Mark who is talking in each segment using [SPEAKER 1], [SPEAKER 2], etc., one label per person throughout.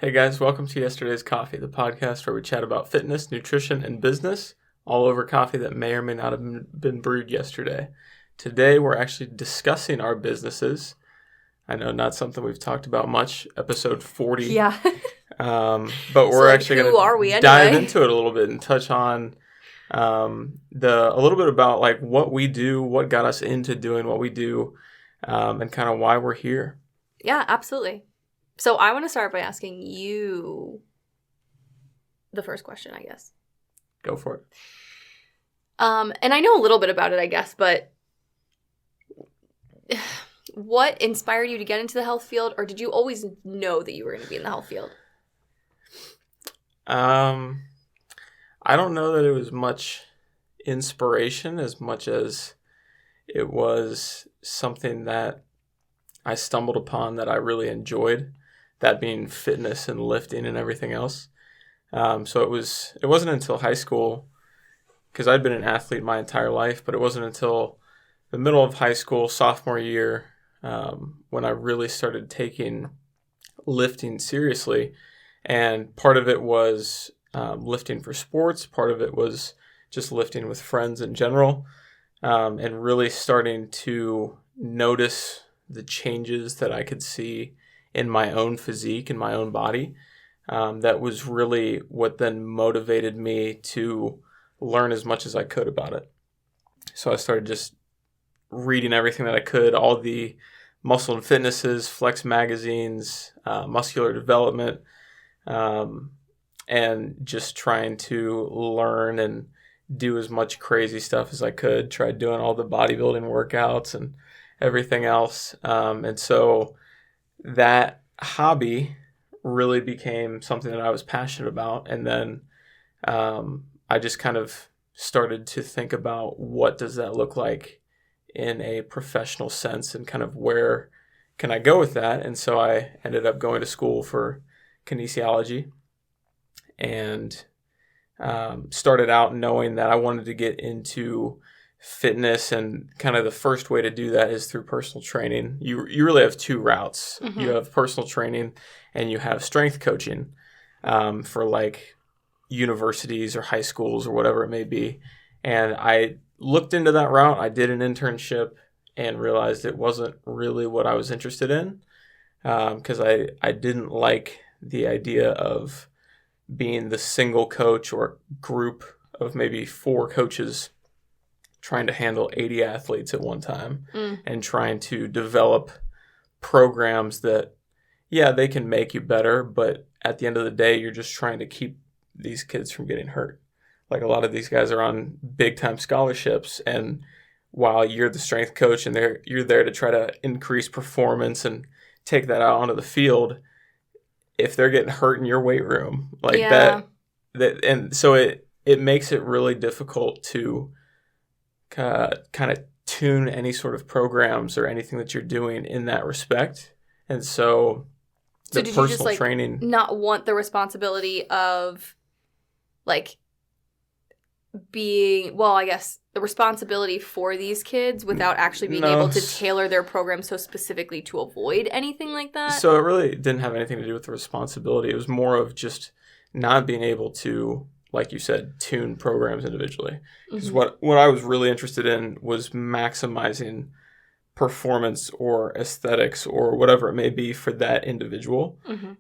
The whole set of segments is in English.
[SPEAKER 1] Hey guys, welcome to Yesterday's Coffee, the podcast where we chat about fitness, nutrition, and business, all over coffee that may or may not have been brewed yesterday. Today we're actually discussing our businesses. I know not something we've talked about much, episode 40.
[SPEAKER 2] Yeah.
[SPEAKER 1] But we're actually going to dive into it a little bit and touch on a little bit about like what we do, what got us into doing what we do, and kind of why we're here.
[SPEAKER 2] Yeah, absolutely. So I want to start by asking you the first question, I guess.
[SPEAKER 1] Go for it.
[SPEAKER 2] And I know a little bit about it, I guess, but what inspired you to get into the health field, or did you always know that you were going to be in the health field?
[SPEAKER 1] I don't know that it was much inspiration as much as it was something that I stumbled upon that I really enjoyed, that being fitness and lifting and everything else. So it wasn't until high school, because I'd been an athlete my entire life, but it wasn't until the middle of high school, sophomore year, when I really started taking lifting seriously. And part of it was lifting for sports. Part of it was just lifting with friends in general, and really starting to notice the changes that I could see in my own physique, in my own body. That was really what then motivated me to learn as much as I could about it. So I started just reading everything that I could, all the muscle and fitnesses, flex magazines, muscular development, and just trying to learn and do as much crazy stuff as I could. Tried doing all the bodybuilding workouts and everything else. And so that hobby really became something that I was passionate about. And then I just kind of started to think about what does that look like in a professional sense and kind of where can I go with that. And so I ended up going to school for Kinesiology and started out knowing that I wanted to get into fitness, and kind of the first way to do that is through personal training. You really have two routes. Mm-hmm. You have personal training and you have strength coaching for like universities or high schools or whatever it may be. And I looked into that route. I did an internship and realized it wasn't really what I was interested in, because I didn't like the idea of being the single coach or group of maybe 4 coaches trying to handle 80 athletes at one time and trying to develop programs that, yeah, they can make you better, but at the end of the day, you're just trying to keep these kids from getting hurt. Like a lot of these guys are on big time scholarships, and while you're the strength coach and you're there to try to increase performance and take that out onto the field, if they're getting hurt in your weight room like that, and so it makes it really difficult to kind of tune any sort of programs or anything that you're doing in that respect. And so the
[SPEAKER 2] did
[SPEAKER 1] personal
[SPEAKER 2] you just,
[SPEAKER 1] training,
[SPEAKER 2] not want the responsibility of like being, well, I guess the responsibility for these kids without actually being able to tailor their program so specifically to avoid anything like that?
[SPEAKER 1] So it really didn't have anything to do with the responsibility. It was more of just not being able to, like you said, tune programs individually. Because what I was really interested in was maximizing performance or aesthetics or whatever it may be for that individual. Mm-hmm.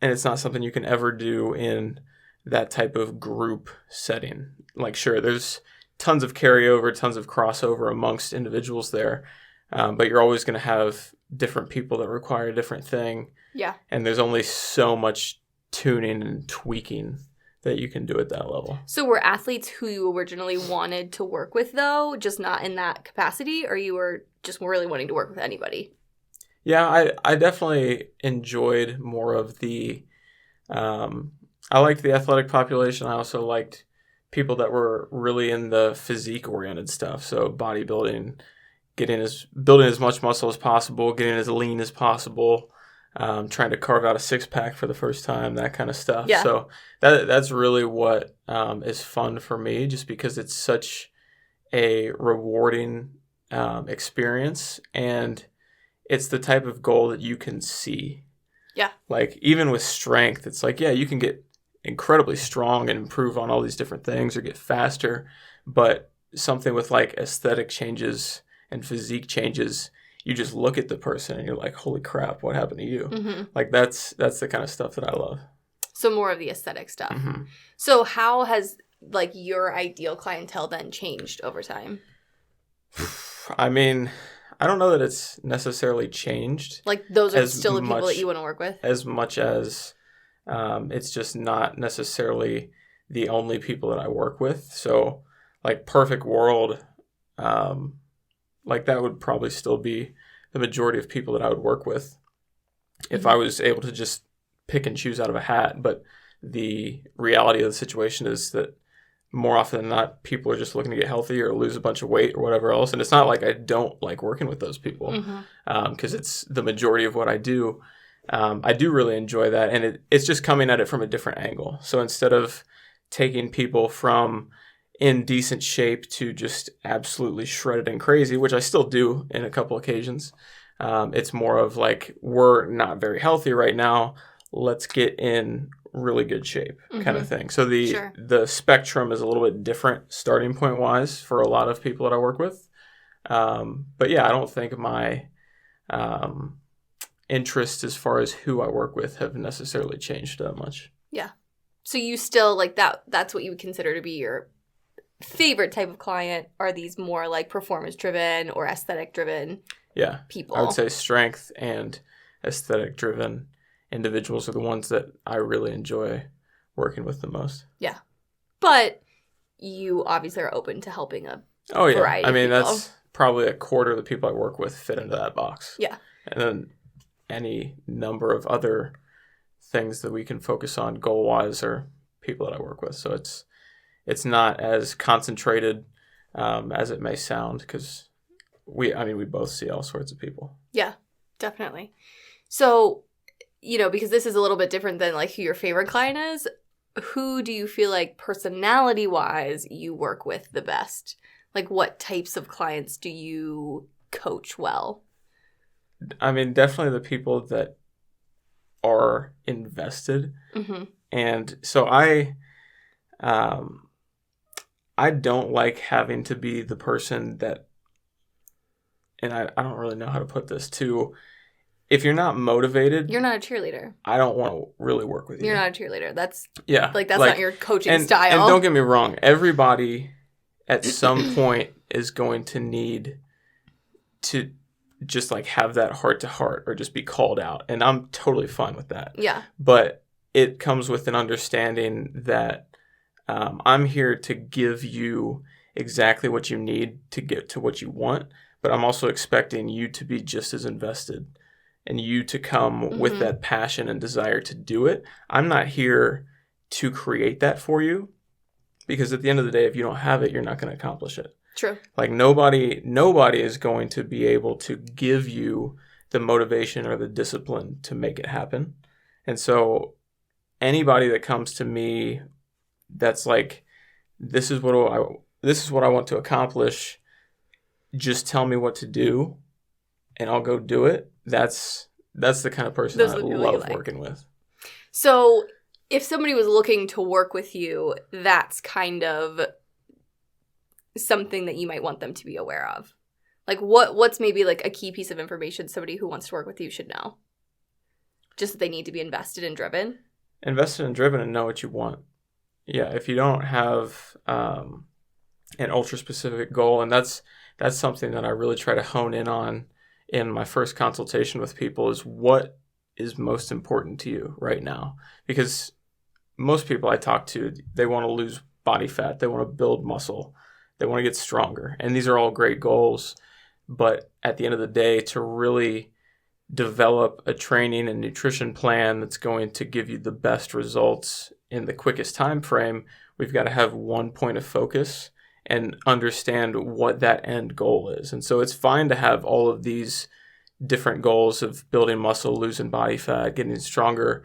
[SPEAKER 1] And it's not something you can ever do in that type of group setting. Like, sure, there's tons of carryover, tons of crossover amongst individuals there, but you're always going to have different people that require a different thing.
[SPEAKER 2] Yeah.
[SPEAKER 1] And there's only so much tuning and tweaking that you can do at that level.
[SPEAKER 2] So were athletes who you originally wanted to work with, though, just not in that capacity, or you were just really wanting to work with anybody?
[SPEAKER 1] Yeah, I definitely enjoyed more of the I liked the athletic population. I also liked people that were really in the physique-oriented stuff. So bodybuilding, building as much muscle as possible, getting as lean as possible, trying to carve out a 6-pack for the first time, that kind of stuff.
[SPEAKER 2] Yeah.
[SPEAKER 1] So that's really what is fun for me, just because it's such a rewarding experience, and it's the type of goal that you can see.
[SPEAKER 2] Yeah.
[SPEAKER 1] Like, even with strength, it's like, yeah, you can get incredibly strong and improve on all these different things or get faster. But something with like aesthetic changes and physique changes, you just look at the person and you're like, holy crap, what happened to you?
[SPEAKER 2] Mm-hmm.
[SPEAKER 1] Like, that's the kind of stuff that I love.
[SPEAKER 2] So more of the aesthetic stuff.
[SPEAKER 1] Mm-hmm.
[SPEAKER 2] So how has like your ideal clientele then changed over time?
[SPEAKER 1] I mean, I don't know that it's necessarily changed.
[SPEAKER 2] Like those are still the people that you want to work with?
[SPEAKER 1] As much as it's just not necessarily the only people that I work with. So like perfect world, like that would probably still be the majority of people that I would work with if I was able to just pick and choose out of a hat. But the reality of the situation is that more often than not, people are just looking to get healthy or lose a bunch of weight or whatever else. And it's not like I don't like working with those people because it's the majority of what I do. I do really enjoy that. And it's just coming at it from a different angle. So instead of taking people from in decent shape to just absolutely shredded and crazy, which I still do in a couple occasions, it's more of like, we're not very healthy right now. Let's get in really good shape kind of thing. So the spectrum is a little bit different starting point wise for a lot of people that I work with. But yeah, I don't think my interest as far as who I work with have necessarily changed that much. Yeah.
[SPEAKER 2] So you still like that's what you would consider to be your favorite type of client? Are these more like performance driven or aesthetic driven people?
[SPEAKER 1] I would say strength and aesthetic driven individuals are the ones that I really enjoy working with the most.
[SPEAKER 2] Yeah. But you obviously are open to helping a variety of people.
[SPEAKER 1] That's probably a quarter of the people I work with fit into that box.
[SPEAKER 2] Yeah.
[SPEAKER 1] And then any number of other things that we can focus on goal-wise are people that I work with. So it's not as concentrated as it may sound because we both see all sorts of people.
[SPEAKER 2] Yeah, definitely. So, because this is a little bit different than like who your favorite client is, who do you feel like personality-wise you work with the best? Like what types of clients do you coach well?
[SPEAKER 1] Definitely the people that are invested. Mm-hmm. And so I don't like having to be the person that, and I don't really know how to put this too. If you're not motivated,
[SPEAKER 2] you're not a cheerleader.
[SPEAKER 1] I don't want to really work with you.
[SPEAKER 2] You're not a cheerleader. That's not your coaching style.
[SPEAKER 1] And don't get me wrong, everybody at some point is going to need to just like have that heart to heart or just be called out. And I'm totally fine with that.
[SPEAKER 2] Yeah.
[SPEAKER 1] But it comes with an understanding that I'm here to give you exactly what you need to get to what you want. But I'm also expecting you to be just as invested and you to come with that passion and desire to do it. I'm not here to create that for you because at the end of the day, if you don't have it, you're not going to accomplish it.
[SPEAKER 2] True.
[SPEAKER 1] Like nobody is going to be able to give you the motivation or the discipline to make it happen. And so anybody that comes to me that's like, this is what I want to accomplish, just tell me what to do and I'll go do it. That's the kind of person I love working with.
[SPEAKER 2] So if somebody was looking to work with you, that's kind of something that you might want them to be aware of. Like what's maybe like a key piece of information somebody who wants to work with you should know? Just that they need to be invested and driven?
[SPEAKER 1] Invested and driven and know what you want. Yeah, if you don't have an ultra-specific goal, and that's something that I really try to hone in on in my first consultation with people is what is most important to you right now. Because most people I talk to, they want to lose body fat, they want to build muscle, they want to get stronger. And these are all great goals. But at the end of the day, to really develop a training and nutrition plan that's going to give you the best results in the quickest time frame, we've got to have one point of focus and understand what that end goal is. And so it's fine to have all of these different goals of building muscle, losing body fat, getting stronger,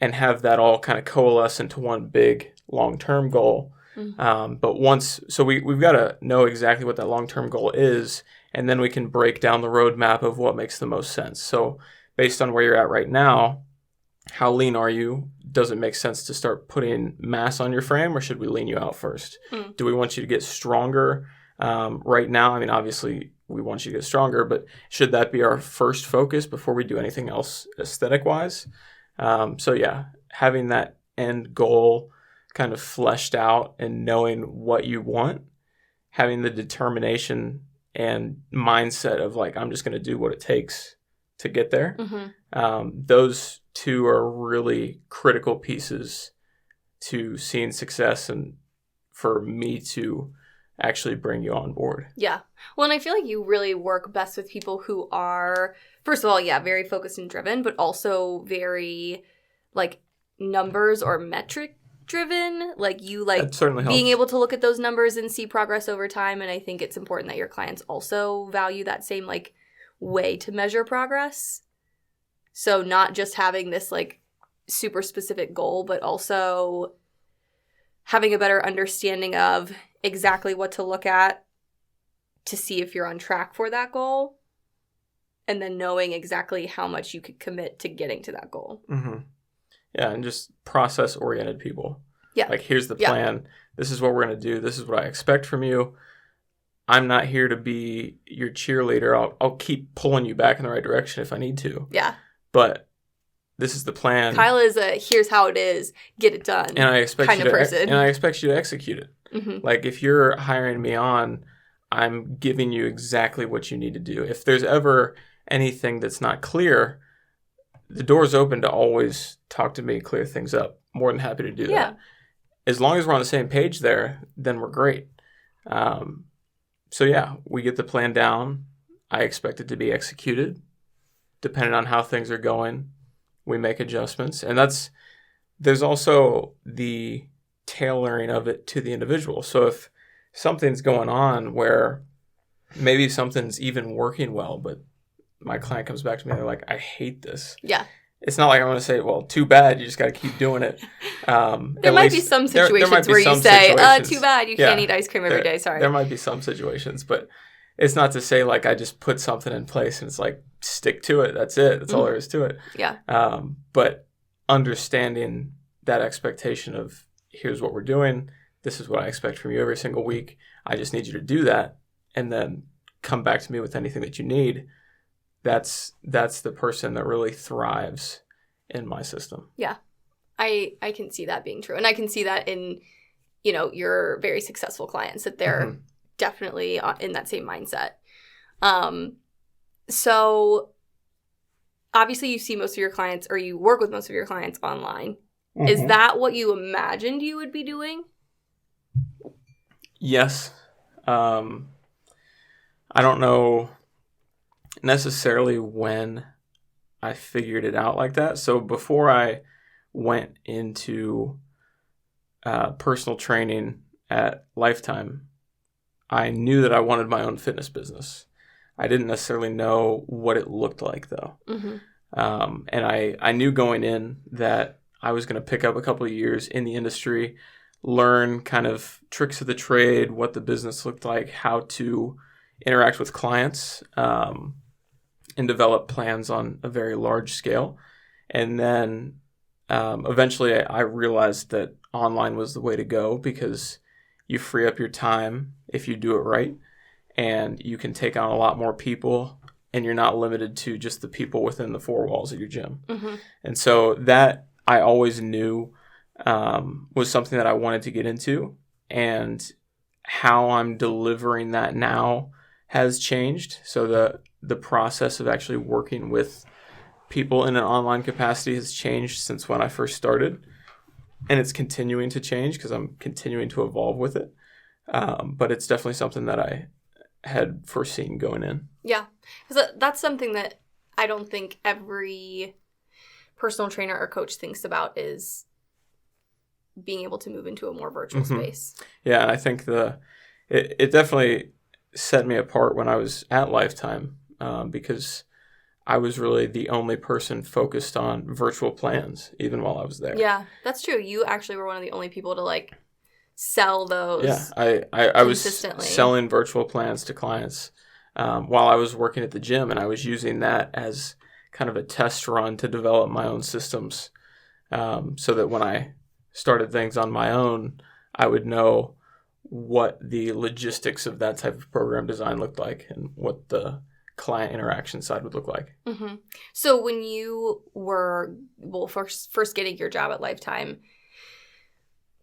[SPEAKER 1] and have that all kind of coalesce into one big long-term goal. But we've got to know exactly what that long-term goal is, and then we can break down the roadmap of what makes the most sense. So based on where you're at right now, how lean are you? Does it make sense to start putting mass on your frame, or should we lean you out first? Do we want you to get stronger right now? I mean, obviously, we want you to get stronger, but should that be our first focus before we do anything else aesthetic-wise? So yeah, having that end goal kind of fleshed out and knowing what you want, having the determination and mindset of like, I'm just going to do what it takes to get there. Those two are really critical pieces to seeing success and for me to actually bring you on board.
[SPEAKER 2] Yeah. Well, and I feel like you really work best with people who are, first of all, yeah, very focused and driven, but also very like numbers or metric driven. Like you like being able to look at those numbers and see progress over time. And I think it's important that your clients also value that same like way to measure progress. So not just having this like super specific goal, but also having a better understanding of exactly what to look at to see if you're on track for that goal, and then knowing exactly how much you could commit to getting to that goal.
[SPEAKER 1] Yeah, and just process-oriented people.
[SPEAKER 2] Yeah.
[SPEAKER 1] Like, here's the plan. Yeah. This is what we're going to do. This is what I expect from you. I'm not here to be your cheerleader. I'll keep pulling you back in the right direction if I need to.
[SPEAKER 2] Yeah.
[SPEAKER 1] But this is the plan.
[SPEAKER 2] Kyle is a here's how it is, get it done
[SPEAKER 1] and I expect
[SPEAKER 2] kind
[SPEAKER 1] you
[SPEAKER 2] of
[SPEAKER 1] to,
[SPEAKER 2] person.
[SPEAKER 1] And I expect you to execute it. Like, if you're hiring me on, I'm giving you exactly what you need to do. If there's ever anything that's not clear, the door's open to always talk to me, clear things up. More than happy to do that. As long as we're on the same page there, then we're great. So yeah, we get the plan down. I expect it to be executed. Depending on how things are going, we make adjustments. And there's also the tailoring of it to the individual. So if something's going on where maybe something's even working well, but my client comes back to me and they're like, I hate this.
[SPEAKER 2] Yeah.
[SPEAKER 1] It's not like I'm going to say, well, too bad. You just got to keep doing it.
[SPEAKER 2] There might be some situations where you say, too bad. You can't eat ice cream every day. Sorry.
[SPEAKER 1] There might be some situations, but it's not to say like I just put something in place and it's like, stick to it. That's it. That's all there is to it.
[SPEAKER 2] Yeah.
[SPEAKER 1] But understanding that expectation of here's what we're doing. This is what I expect from you every single week. I just need you to do that and then come back to me with anything that you need. That's the person that really thrives in my system. Yeah.
[SPEAKER 2] I can see that being true. And I can see that in, your very successful clients, that they're definitely in that same mindset. So obviously you see most of your clients, or you work with most of your clients online. Is that what you imagined you would be doing?
[SPEAKER 1] Yes. I don't know necessarily when I figured it out like that. So before I went into personal training at Lifetime, I knew that I wanted my own fitness business. I didn't necessarily know what it looked like, though. And I knew going in that I was going to pick up a couple of years in the industry, learn kind of tricks of the trade, what the business looked like, how to interact with clients, and develop plans on a very large scale. And then eventually I realized that online was the way to go because you free up your time if you do it right, and you can take on a lot more people, and you're not limited to just the people within the four walls of your gym. And so that I always knew was something that I wanted to get into, and how I'm delivering that now has changed. So the process of actually working with people in an online capacity has changed since when I first started, and it's continuing to change because I'm continuing to evolve with it. But it's definitely something that I had foreseen going in.
[SPEAKER 2] Yeah, because that's something that I don't think every personal trainer or coach thinks about, is being able to move into a more virtual space.
[SPEAKER 1] Yeah, and I think it definitely set me apart when I was at Lifetime, because I was really the only person focused on virtual plans, even while I was there.
[SPEAKER 2] Yeah, that's true. You actually were one of the only people to sell those.
[SPEAKER 1] Yeah, I was selling virtual plans to clients while I was working at the gym, and I was using that as kind of a test run to develop my own systems, so that when I started things on my own, I would know what the logistics of that type of program design looked like and what the client interaction side would look like.
[SPEAKER 2] Mm-hmm. So when you were, first getting your job at Lifetime,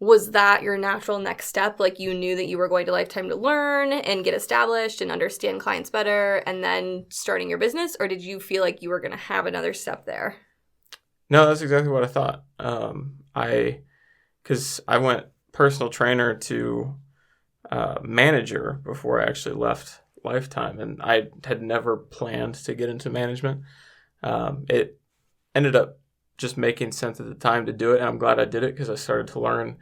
[SPEAKER 2] was that your natural next step? Like, you knew that you were going to Lifetime to learn and get established and understand clients better and then starting your business? Or did you feel like you were going to have another step there?
[SPEAKER 1] No, that's exactly what I thought. Because I went personal trainer to manager before I actually left Lifetime, and I had never planned to get into management. It ended up just making sense at the time to do it, and I'm glad I did it because I started to learn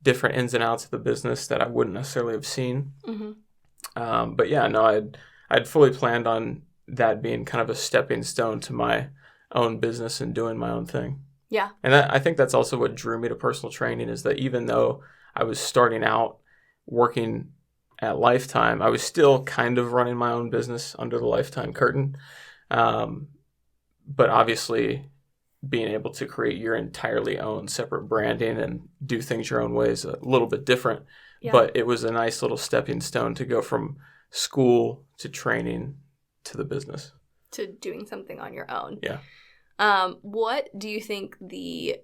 [SPEAKER 1] different ins and outs of the business that I wouldn't necessarily have seen. Mm-hmm. But yeah, no, I'd fully planned on that being kind of a stepping stone to my own business and doing my own thing.
[SPEAKER 2] Yeah.
[SPEAKER 1] And I think that's also what drew me to personal training, is that even though I was starting out working at Lifetime, I was still kind of running my own business under the Lifetime curtain. But obviously, being able to create your entirely own separate branding and do things your own way is a little bit different. Yeah. But it was a nice little stepping stone to go from school to training to the business.
[SPEAKER 2] To doing something on your own.
[SPEAKER 1] Yeah.
[SPEAKER 2] What do you think the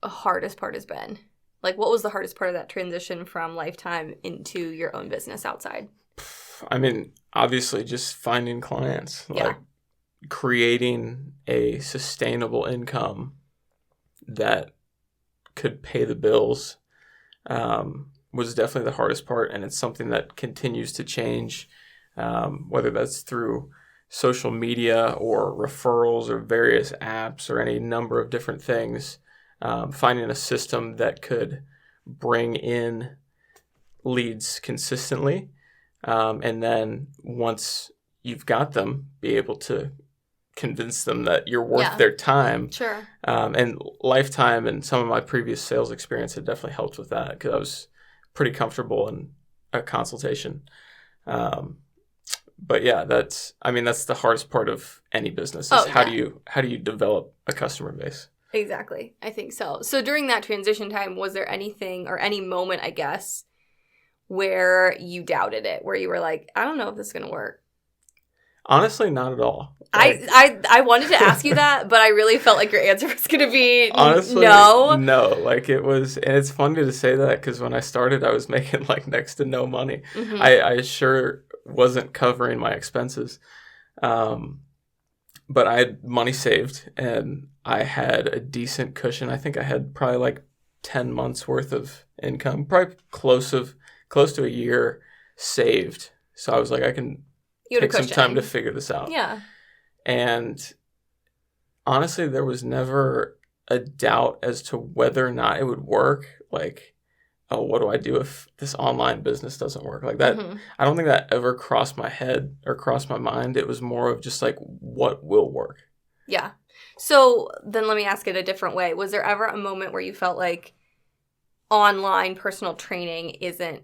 [SPEAKER 2] hardest part has been? Like, what was the hardest part of that transition from Lifetime into your own business outside?
[SPEAKER 1] I mean, obviously just finding clients. Yeah. Like, creating a sustainable income that could pay the bills was definitely the hardest part, and it's something that continues to change, whether that's through social media or referrals or various apps or any number of different things. Finding a system that could bring in leads consistently, and then once you've got them, be able to convince them that you're worth their time.
[SPEAKER 2] Sure.
[SPEAKER 1] And Lifetime and some of my previous sales experience had definitely helped with that, because I was pretty comfortable in a consultation. But yeah, that's the hardest part of any business is how do you develop a customer base?
[SPEAKER 2] Exactly. I think so. So during that transition time, was there anything or any moment, I guess, where you doubted it, where you were like, I don't know if this is going to work?
[SPEAKER 1] Honestly, not at all.
[SPEAKER 2] Like, I wanted to ask you that, but I really felt like your answer was going to be
[SPEAKER 1] honestly,
[SPEAKER 2] no.
[SPEAKER 1] No, like it was, and it's funny to say that because when I started, I was making like next to no money. Mm-hmm. I sure wasn't covering my expenses. But I had money saved and I had a decent cushion. I think I had probably like 10 months worth of income, probably close to a year saved. So I was like, I can take some time to figure this out.
[SPEAKER 2] Yeah.
[SPEAKER 1] And honestly, there was never a doubt as to whether or not it would work. Like, oh, what do I do if this online business doesn't work? Like that, mm-hmm. I don't think that ever crossed my head or crossed my mind. It was more of just like, what will work?
[SPEAKER 2] Yeah. So then let me ask it a different way. Was there ever a moment where you felt like online personal training isn't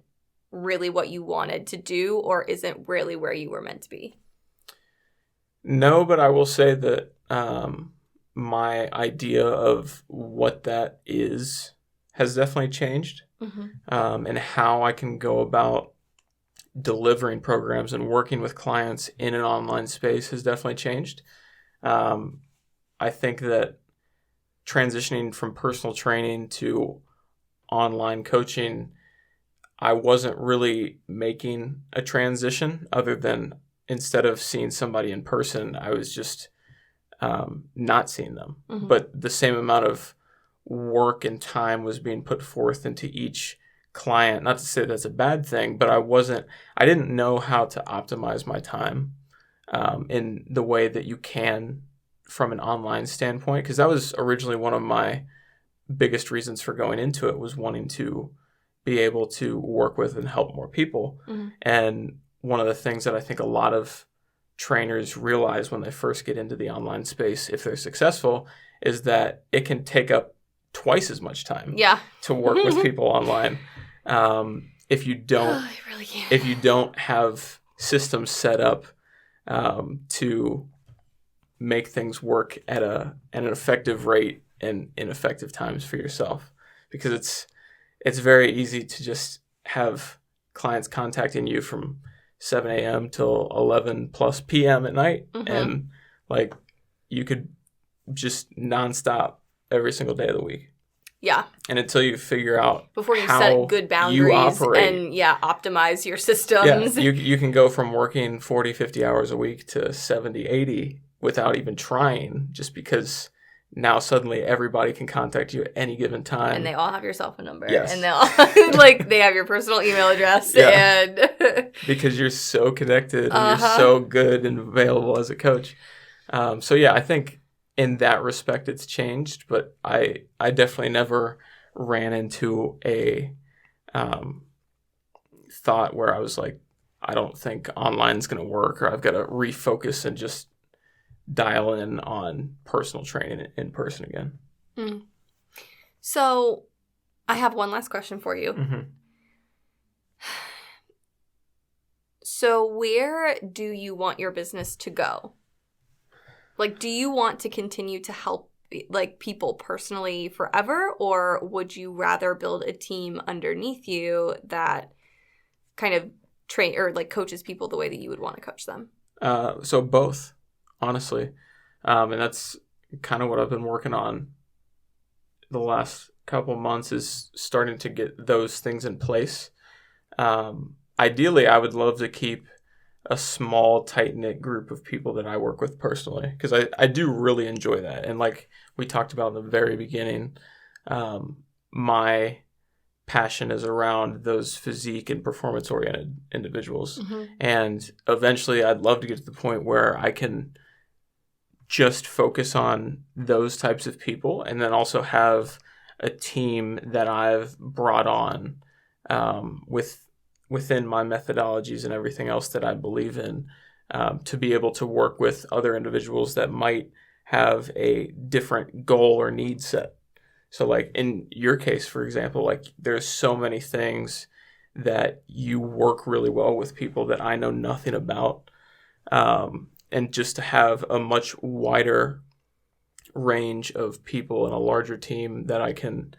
[SPEAKER 2] really what you wanted to do or isn't really where you were meant to be?
[SPEAKER 1] No, but I will say that my idea of what that is has definitely changed. Mm-hmm. And how I can go about delivering programs and working with clients in an online space has definitely changed. I think that transitioning from personal training to online coaching, I wasn't really making a transition other than instead of seeing somebody in person, I was just not seeing them. Mm-hmm. But the same amount of work and time was being put forth into each client. Not to say that's a bad thing, but I didn't know how to optimize my time in the way that you can from an online standpoint, because that was originally one of my biggest reasons for going into it, was wanting to be able to work with and help more people. Mm-hmm. And one of the things that I think a lot of trainers realize when they first get into the online space, if they're successful, is that it can take up twice as much time to work with people online. If you don't have systems set up to make things work at an effective rate and in effective times for yourself, because it's very easy to just have clients contacting you from 7 a.m. till 11 plus p.m. at night, and like you could just nonstop every single day of the week.
[SPEAKER 2] Yeah.
[SPEAKER 1] And until you figure out
[SPEAKER 2] before you
[SPEAKER 1] how
[SPEAKER 2] set good boundaries and optimize your systems.
[SPEAKER 1] Yeah, you can go from working 40, 50 hours a week to 70, 80 without even trying, just because now suddenly everybody can contact you at any given time.
[SPEAKER 2] And they all have your cell phone number.
[SPEAKER 1] Yes.
[SPEAKER 2] And they all they have your personal email address.
[SPEAKER 1] Yeah.
[SPEAKER 2] And
[SPEAKER 1] because you're so connected and you're so good and available as a coach. So yeah, I think in that respect it's changed, but I definitely never ran into a thought where I was like, I don't think online is going to work, or I've got to refocus and just dial in on personal training in person again.
[SPEAKER 2] Mm. So I have one last question for you.
[SPEAKER 1] Mm-hmm.
[SPEAKER 2] So where do you want your business to go? Like, do you want to continue to help like people personally forever, or would you rather build a team underneath you that kind of train or like coaches people the way that you would want to coach them?
[SPEAKER 1] So both, honestly. And that's kind of what I've been working on the last couple months, is starting to get those things in place. Ideally, I would love to keep a small, tight-knit group of people that I work with personally, because I do really enjoy that. And like we talked about in the very beginning, my passion is around those physique and performance-oriented individuals. And eventually, I'd love to get to the point where I can just focus on those types of people, and then also have a team that I've brought on within my methodologies and everything else that I believe in, to be able to work with other individuals that might have a different goal or need set. So like in your case, for example, like there's so many things that you work really well with people that I know nothing about. And just to have a much wider range of people and a larger team that I can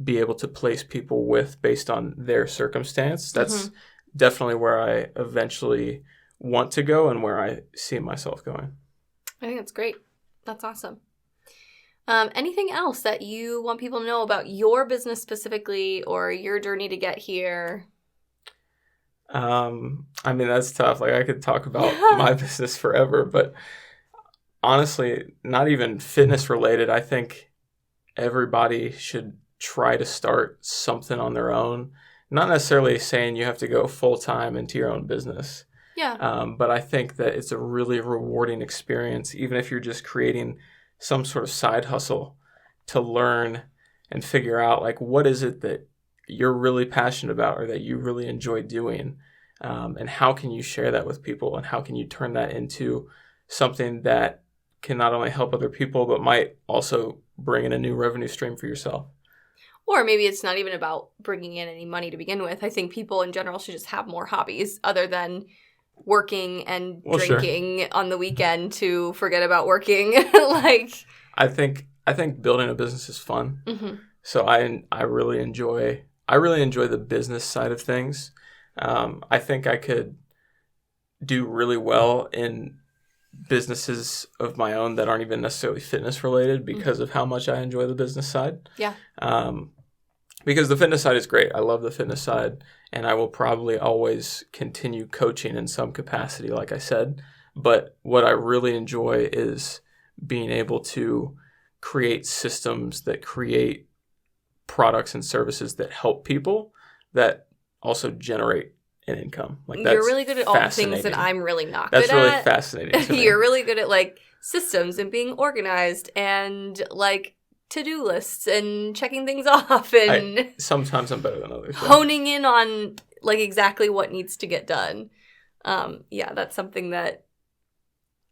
[SPEAKER 1] be able to place people with based on their circumstance, that's definitely where I eventually want to go and where I see myself going.
[SPEAKER 2] I think that's great. That's awesome. Anything else that you want people to know about your business specifically, or your journey to get here?
[SPEAKER 1] I mean, that's tough. Like I could talk about my business forever, but honestly, not even fitness related. I think everybody should try to start something on their own. Not necessarily saying you have to go full time into your own business.
[SPEAKER 2] Yeah.
[SPEAKER 1] But I think that it's a really rewarding experience, even if you're just creating some sort of side hustle, to learn and figure out like what is it that you're really passionate about or that you really enjoy doing, and how can you share that with people, and how can you turn that into something that can not only help other people but might also bring in a new revenue stream for yourself.
[SPEAKER 2] Or maybe it's not even about bringing in any money to begin with. I think people in general should just have more hobbies other than working and drinking on the weekend to forget about working. Like,
[SPEAKER 1] I think building a business is fun. So I really enjoy the business side of things. I think I could do really well in businesses of my own that aren't even necessarily fitness related because of how much I enjoy the business side.
[SPEAKER 2] Yeah.
[SPEAKER 1] Because the fitness side is great. I love the fitness side, and I will probably always continue coaching in some capacity, like I said. But what I really enjoy is being able to create systems that create products and services that help people that also generate an income. Like, that's
[SPEAKER 2] you're really good at all the things that I'm really not
[SPEAKER 1] good at.
[SPEAKER 2] That's
[SPEAKER 1] really fascinating to me.
[SPEAKER 2] You're really good at like systems and being organized and like to-do lists and checking things off, and
[SPEAKER 1] sometimes I'm better than others.
[SPEAKER 2] Honing in on like exactly what needs to get done. Yeah, that's something that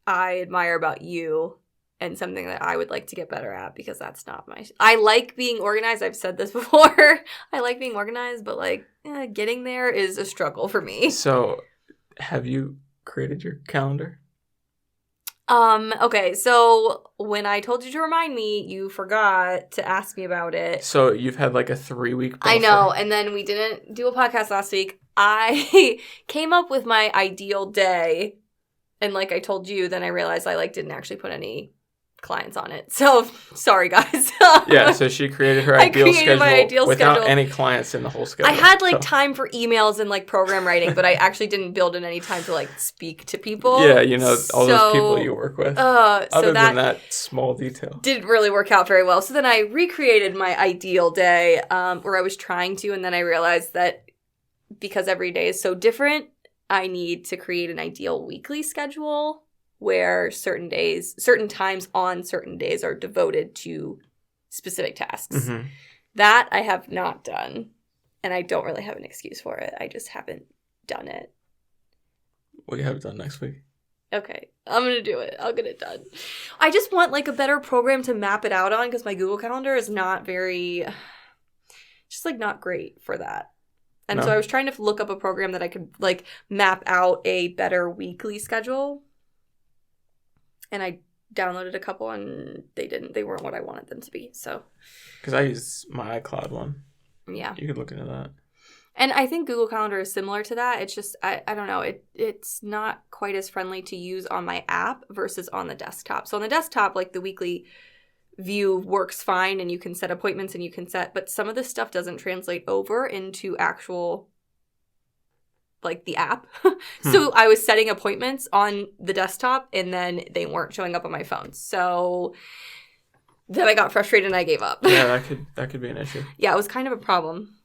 [SPEAKER 2] I admire about you, and something that I would like to get better at, because that's not I like being organized. I've said this before. I like being organized, but like getting there is a struggle for me.
[SPEAKER 1] So, have you created your calendar?
[SPEAKER 2] Okay, so when I told you to remind me, you forgot to ask me about it.
[SPEAKER 1] So you've had like a 3-week buffer.
[SPEAKER 2] I know, and then we didn't do a podcast last week. I came up with my ideal day, and like I told you, then I realized I like didn't actually put any clients on it. So sorry, guys.
[SPEAKER 1] Yeah, so she created her ideal schedule without any clients in the whole schedule.
[SPEAKER 2] I had like time for emails and like program writing, but I actually didn't build in any time to like speak to people.
[SPEAKER 1] Yeah, you know, all those people you work with. Other than that small detail. Didn't
[SPEAKER 2] really work out very well. So then I recreated my ideal day, or I was trying to, and then I realized that because every day is so different, I need to create an ideal weekly schedule where certain times on certain days are devoted to specific tasks.
[SPEAKER 1] Mm-hmm.
[SPEAKER 2] That I have not done, and I don't really have an excuse for it. I just haven't done it.
[SPEAKER 1] Well, you have it done next week.
[SPEAKER 2] Okay, I'm going to do it. I'll get it done. I just want like a better program to map it out on because my Google Calendar is not just like not great for that. And so I was trying to look up a program that I could like map out a better weekly schedule. And I downloaded a couple, and they weren't what I wanted them to be. So,
[SPEAKER 1] because I use my iCloud one.
[SPEAKER 2] Yeah,
[SPEAKER 1] you could look into that.
[SPEAKER 2] And I think Google Calendar is similar to that. It's just I don't know. It's not quite as friendly to use on my app versus on the desktop. So on the desktop, like the weekly view works fine, and you can set appointments and but some of this stuff doesn't translate over into actual. Like the app. So I was setting appointments on the desktop and then they weren't showing up on my phone. So then I got frustrated and I gave up.
[SPEAKER 1] Yeah, that could be an issue.
[SPEAKER 2] Yeah, it was kind of a problem.